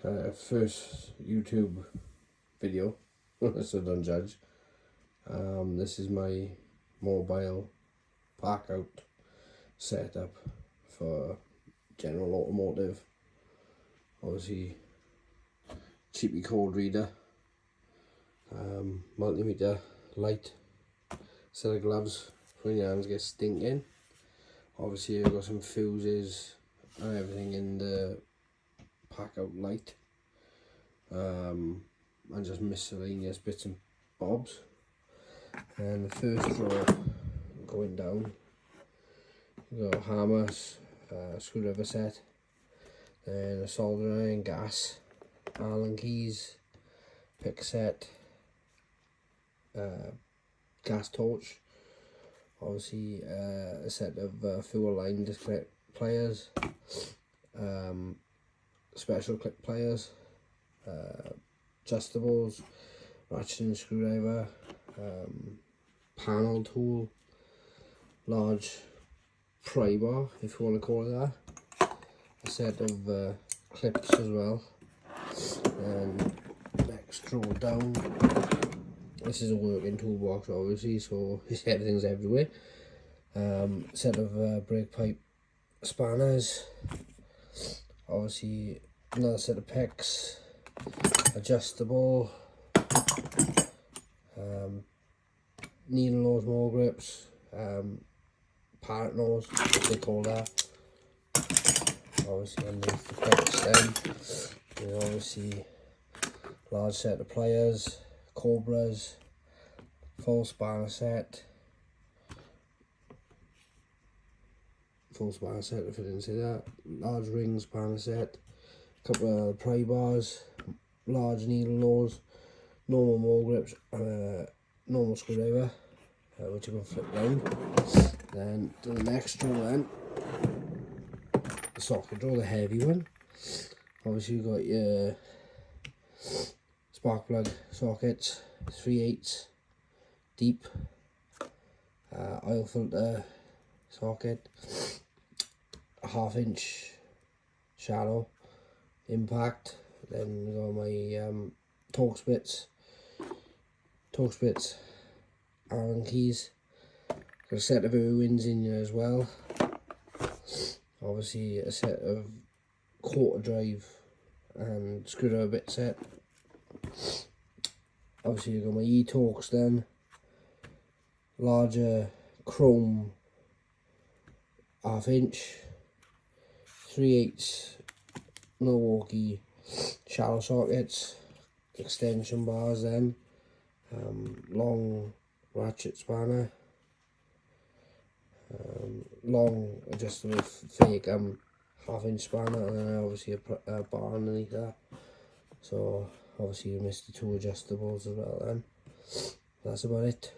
First YouTube video, so don't judge. This is my mobile packout setup for general automotive. Obviously, cheapy code reader, multimeter light, set of gloves for when your hands get stinking. Obviously, I've got some fuses and everything in the packout light, and just miscellaneous bits and bobs. And the first drawer going down, we've got hammers, screwdriver set, then a soldering iron, gas, Allen keys, pick set, gas torch, obviously a set of fuel line disconnect pliers, special clip pliers, adjustables, ratchet and screwdriver, panel tool, large pry bar if you want to call it that, a set of clips as well. And next drawer down, this is a working toolbox obviously, so everything's everywhere. Set of brake pipe spanners, obviously another set of picks, adjustable, needle nose more grips, parrot nose, they call that. Obviously underneath the picks then, there's obviously large set of pliers, cobras, full spanner set if I didn't say that, large ring spanner set, couple of pry bars, large needle nose, normal mole grips, normal screwdriver, which you can flip round. Then to the next drawer then, the socket drawer, the heavy one. Obviously you've got your spark plug sockets, 3/8 deep, oil filter socket, a 1/2 inch shallow impact. Then we've got my torque spits, Allen keys, got a set of Irwins in here as well, obviously a set of quarter drive and screwdriver bit set. Obviously you've got my e-torques then, larger chrome 1/2 inch, 3/8 Milwaukee shallow sockets, extension bars then, long ratchet spanner, long adjustable fake 1/2 inch spanner, and then obviously a bar underneath that. So obviously you missed the two adjustables as well then. That's about it.